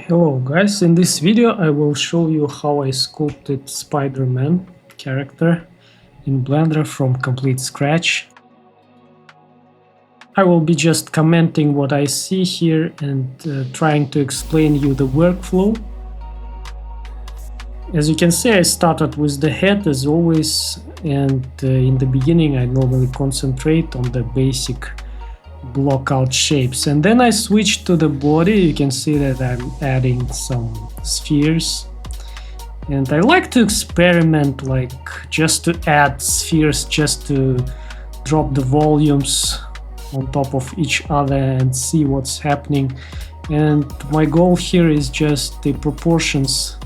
Hello guys, in this video I will show you how I sculpted Spider-Man character in Blender from complete scratch. I will be just commenting what I see here and trying to explain you the workflow. As you can see, I started with the head as always, and in the beginning I normally concentrate on the basic blockout shapes, and then I switched to the body. You can see that I'm adding some spheres, and I like to experiment, like just to add spheres, just to drop the volumes on top of each other and see what's happening. And my goal here is just the proportions,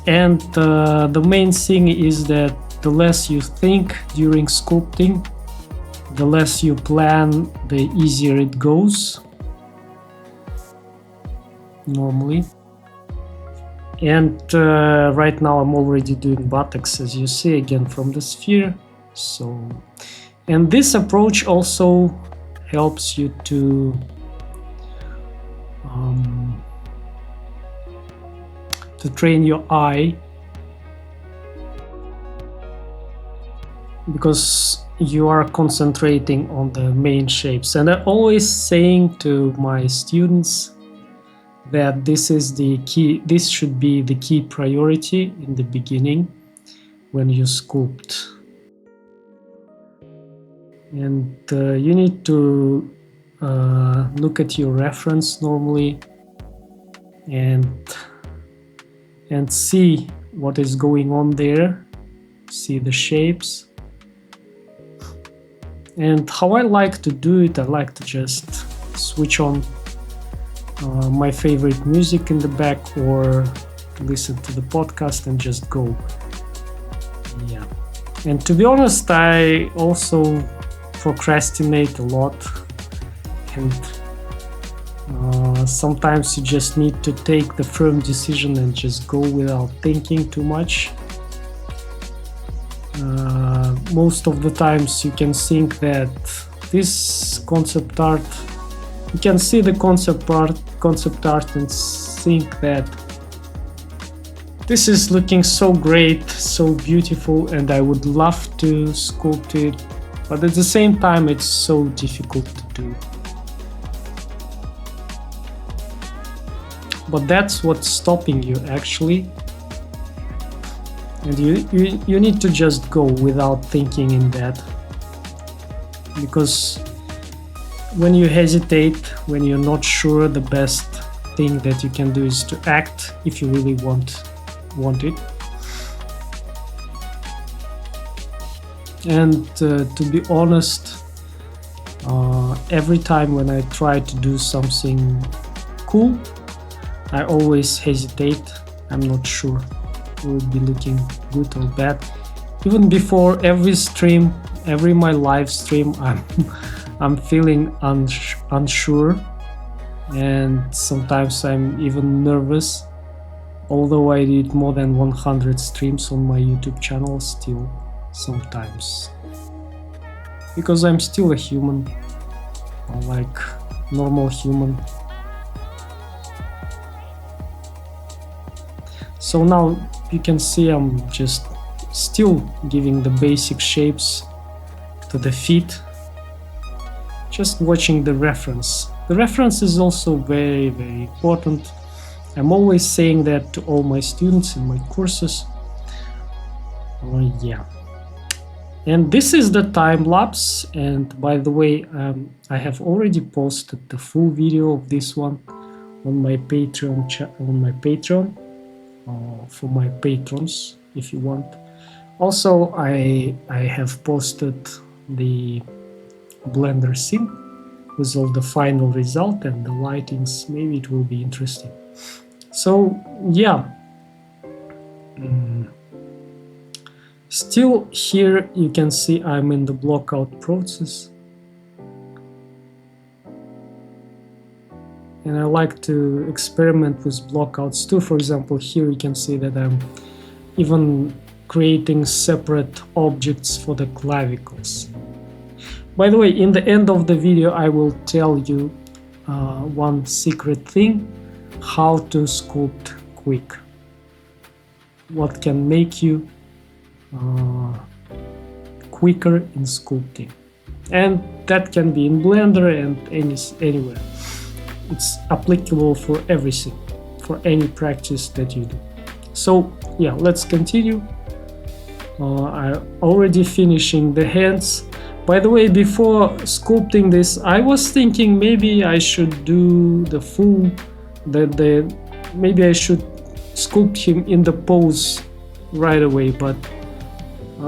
and the main thing is that the less you think during sculpting, the less you plan, the easier it goes normally. And right now I'm already doing buttocks, as you see, again from the sphere. And this approach also helps you to train your eye, because you are concentrating on the main shapes. And I'm always saying to my students that this should be the key priority in the beginning when you sculpt. And you need to look at your reference normally and see what is going on there, see the shapes. And how I like to do it, I like to just switch on my favorite music in the back, or listen to the podcast and just go. Yeah. And to be honest, I also procrastinate a lot, and sometimes you just need to take the firm decision and just go without thinking too much. Most of the times you can think that this concept art, you can see the concept art and think that this is looking so great, so beautiful, and I would love to sculpt it, but at the same time it's so difficult to do. But that's what's stopping you actually. And you need to just go without thinking in that, because when you hesitate, when you're not sure, the best thing that you can do is to act if you really want it. And to be honest, every time when I try to do something cool, I always hesitate. I'm not sure will be looking good or bad. Even before every stream, every my live stream, I'm feeling unsure, and sometimes I'm even nervous. Although I did more than 100 streams on my YouTube channel, still sometimes, because I'm still a human, like normal human. So now you can see I'm just still giving the basic shapes to the feet, just watching the reference. The reference is also very, very important. I'm always saying that to all my students in my courses. Yeah. And this is the time lapse. And by the way, I have already posted the full video of this one on my Patreon for my patrons, if you want. Also, I have posted the Blender sim with all the final result and the lightings. Maybe it will be interesting. So yeah, still here you can see I'm in the blockout process, and I like to experiment with blockouts too. For example, here you can see that I'm even creating separate objects for the clavicles. By the way, in the end of the video I will tell you one secret thing: how to sculpt quick. What can make you quicker in sculpting, and that can be in Blender and anywhere. It's applicable for everything, for any practice that you do. So yeah, let's continue. I'm already finishing the hands. By the way, before sculpting this, I was thinking maybe I should do the full, maybe I should sculpt him in the pose right away, but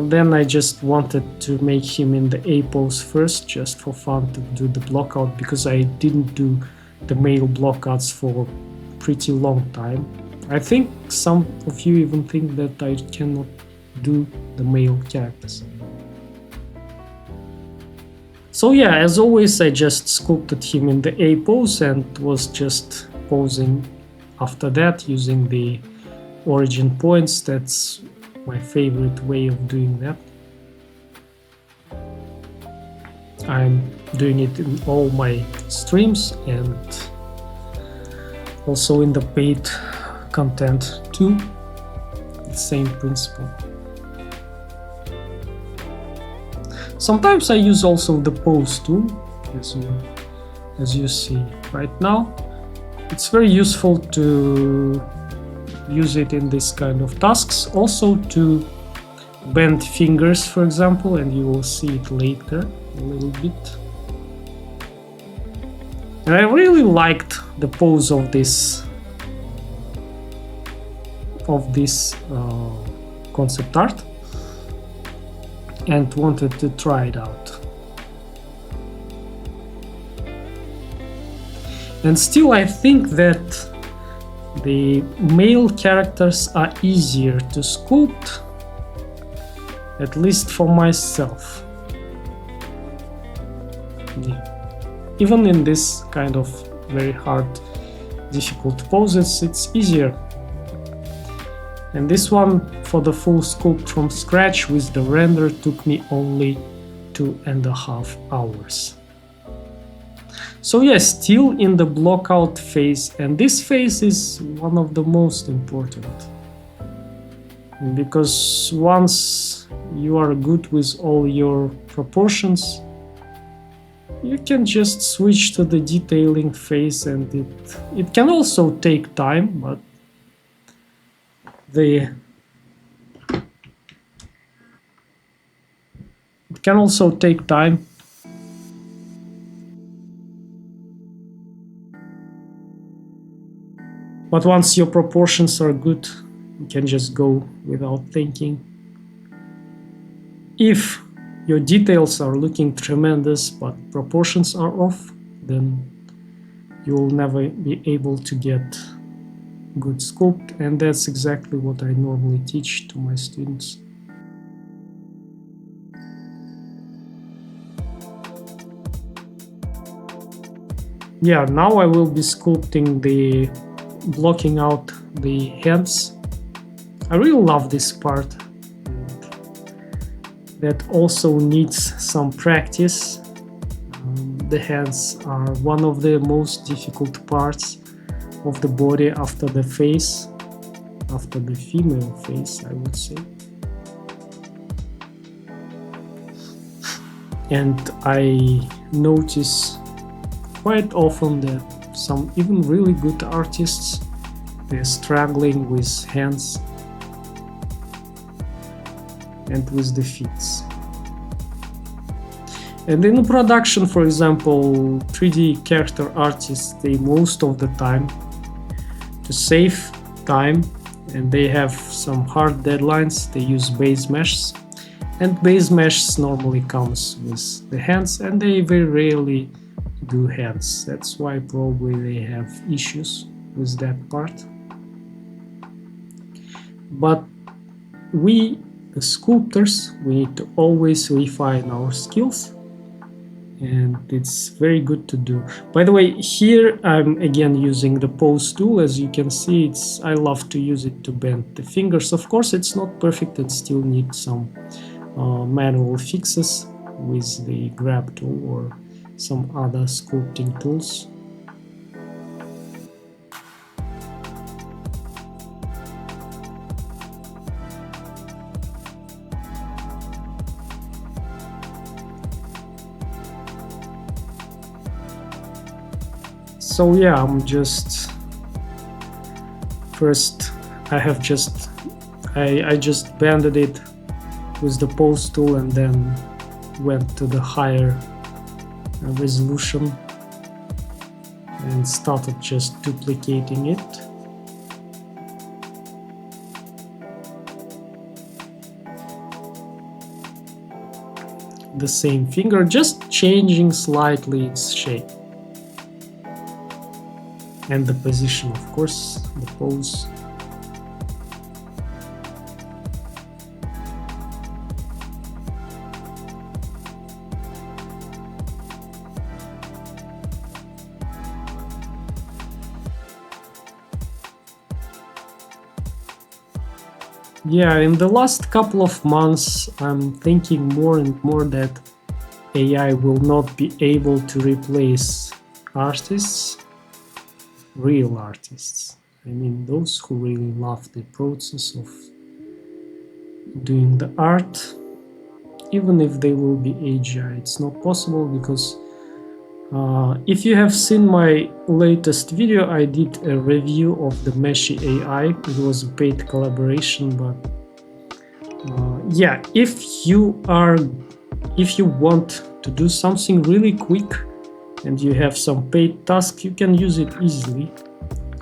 then I just wanted to make him in the A pose first, just for fun, to do the blockout, because I didn't do the male blockouts for a pretty long time. I think some of you even think that I cannot do the male characters. So yeah, as always, I just sculpted him in the A pose and was just posing after that using the origin points. That's my favorite way of doing that. I'm doing it in all my streams and also in the paid content too. The same principle. Sometimes I use also the pose tool, as you see right now. It's very useful to use it in this kind of tasks, also to bend fingers, for example, and you will see it later a little bit. And I really liked the pose of this concept art and wanted to try it out. And still, I think that the male characters are easier to sculpt, at least for myself. Yeah. Even in this kind of very hard, difficult poses, it's easier. And this one, for the full sculpt from scratch with the render, took me only 2.5 hours. So yes, still in the blockout phase, and this phase is one of the most important, because once you are good with all your proportions, you can just switch to the detailing phase, and it can also take time, but it can also take time. But once your proportions are good, you can just go without thinking. If your details are looking tremendous but proportions are off, then you will never be able to get good sculpt, and that's exactly what I normally teach to my students. Yeah, now I will be sculpting the blocking out the hands. I really love this part. That also needs some practice. The hands are one of the most difficult parts of the body after the face, after the female face, I would say. And I notice quite often that some even really good artists, they're struggling with hands and with the feet. And in production, for example, 3D character artists, they most of the time, to save time, and they have some hard deadlines, they use base meshes, and base meshes normally comes with the hands, and they very rarely do hands. That's why probably they have issues with that part. But we, the sculptors, we need to always refine our skills, and it's very good to do. By the way, here I'm again using the pose tool. As you can see, I love to use it to bend the fingers. Of course, it's not perfect, it still needs some manual fixes with the grab tool or some other sculpting tools. So yeah, I'm just first I just banded it with the pose tool and then went to the higher resolution and started just duplicating it. The same finger, just changing slightly its shape and the position, of course, the pose. Yeah, in the last couple of months, I'm thinking more and more that AI will not be able to replace artists, real artists. I mean, those who really love the process of doing the art, even if they will be AGI. It's not possible because if you have seen my latest video, I did a review of the Meshy AI. It was a paid collaboration, but yeah, if you want to do something really quick and you have some paid task, you can use it easily,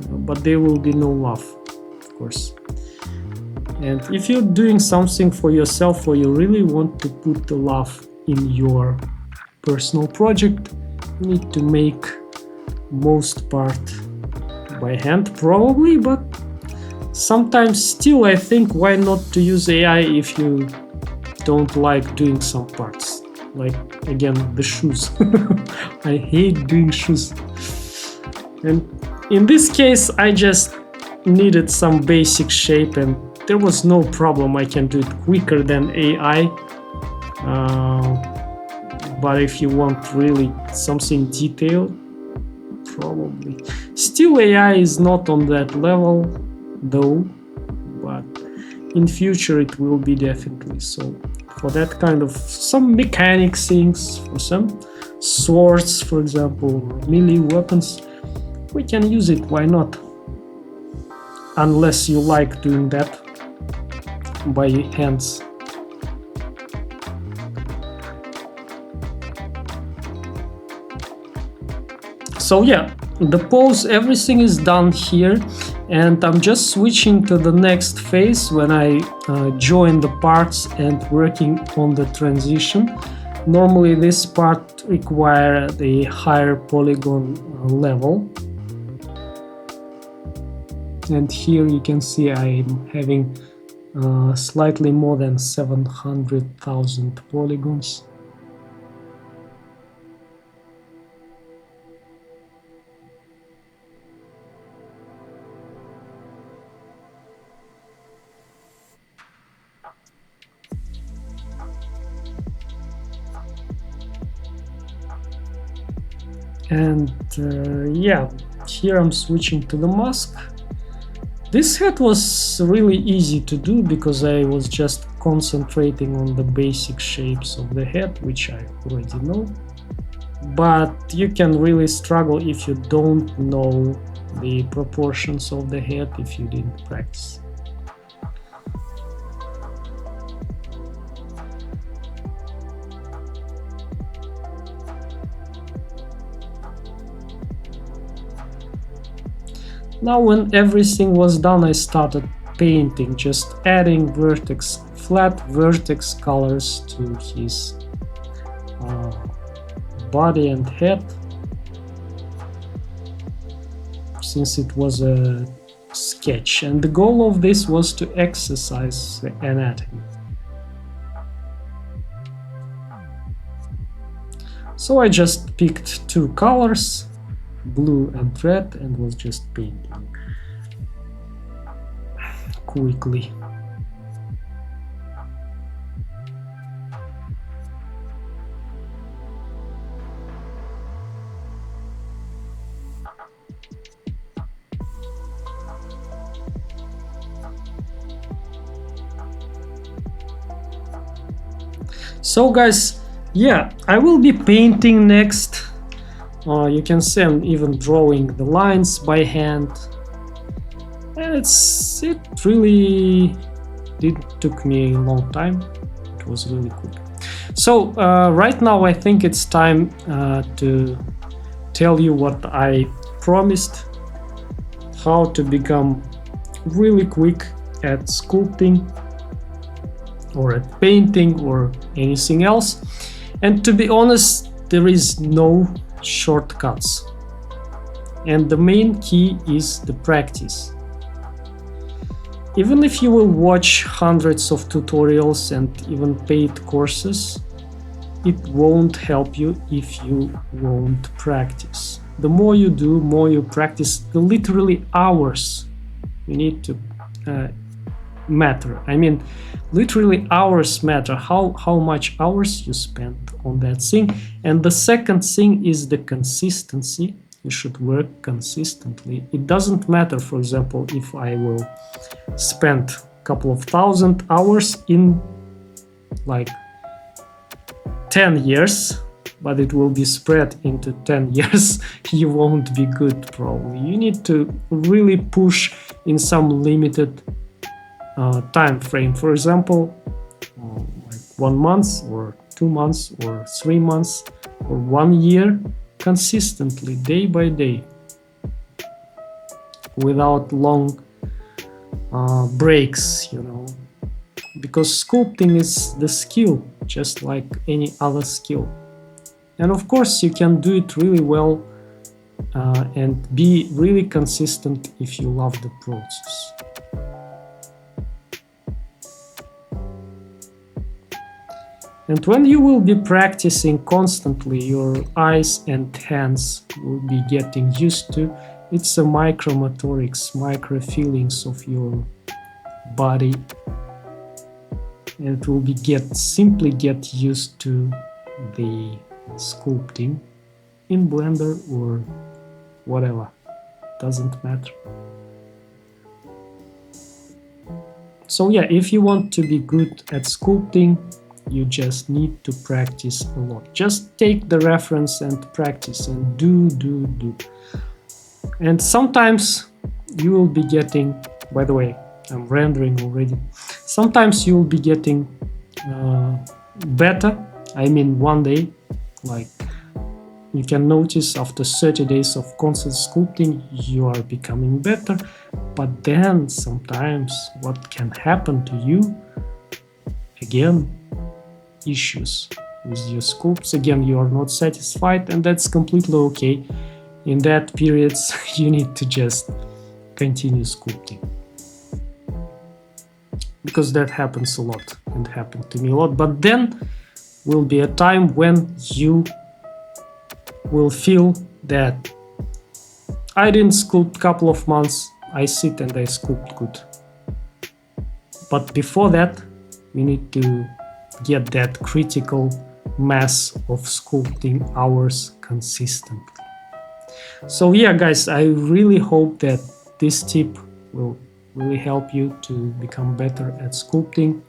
but there will be no love, of course. And if you're doing something for yourself or you really want to put the love in your personal project, you need to make most part by hand probably, but sometimes still I think why not to use AI if you don't like doing some parts, like again the shoes. I hate doing shoes, and in this case I just needed some basic shape and there was no problem. I can do it quicker than AI, but if you want really something detailed, probably still AI is not on that level though, but in future it will be definitely. So for that kind of some mechanic things, for some swords for example, melee weapons, we can use it, why not? Unless you like doing that by hands. So yeah, the pose, everything is done here, and I'm just switching to the next phase when I join the parts and working on the transition. Normally this part requires a higher polygon level, and here you can see I'm having slightly more than 700,000 polygons. And yeah, here I'm switching to the mask. This head was really easy to do because I was just concentrating on the basic shapes of the head, which I already know. But you can really struggle if you don't know the proportions of the head, if you didn't practice. Now when everything was done, I started painting, just adding flat vertex colors to his body and head, since it was a sketch, and the goal of this was to exercise the anatomy. So I just picked two colors, blue and red, and was just painting quickly. So guys, yeah, I will be painting next. You can see I'm even drawing the lines by hand. It really took me a long time. It was really quick. So right now I think it's time to tell you what I promised, how to become really quick at sculpting or at painting or anything else. And to be honest, there is no shortcuts. And the main key is the practice. Even if you will watch hundreds of tutorials and even paid courses, it won't help you if you won't practice. The more you do, more you practice, the literally hours you need to matter. I mean, literally hours matter, how much hours you spend on that thing. And the second thing is the consistency. You should work consistently. It doesn't matter, for example, if I will spend a couple of thousand hours in like 10 years, but it will be spread into 10 years. You won't be good, probably. You need to really push in some limited time frame. For example, like 1 month or 2 months or 3 months or 1 year, consistently, day by day, without long breaks, you know, because sculpting is the skill, just like any other skill. And of course, you can do it really well and be really consistent if you love the process. And when you will be practicing constantly, your eyes and hands will be getting used to. It's a micromotorics, micro feelings of your body. And it will be simply get used to the sculpting in Blender or whatever. Doesn't matter. So yeah, if you want to be good at sculpting, you just need to practice a lot. Just take the reference and practice and do. And sometimes you will be getting, by the way, I'm rendering already. Sometimes you will be getting better. I mean, one day, like you can notice after 30 days of constant sculpting, you are becoming better. But then sometimes what can happen to you, again, issues with your sculpts. Again, you are not satisfied, and that's completely okay. In that periods, you need to just continue sculpting. Because that happens a lot, and happened to me a lot. But then will be a time when you will feel that I didn't sculpt a couple of months, I sit and I sculpt good. But before that, you need to get that critical mass of sculpting hours consistently. So yeah, guys, I really hope that this tip will really help you to become better at sculpting.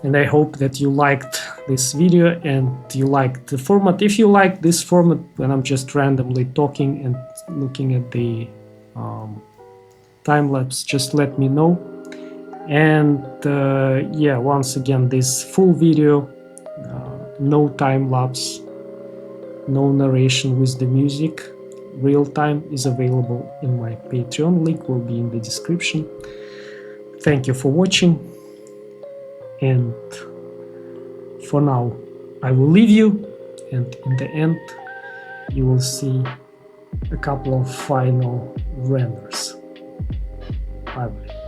And I hope that you liked this video and you liked the format. If you like this format when I'm just randomly talking and looking at the time-lapse, just let me know. And yeah, once again, this full video, no time-lapse, no narration with the music, real time, is available in my Patreon. Link will be in the description. Thank you for watching, and for now I will leave you, and in the end you will see a couple of final renders. Bye bye.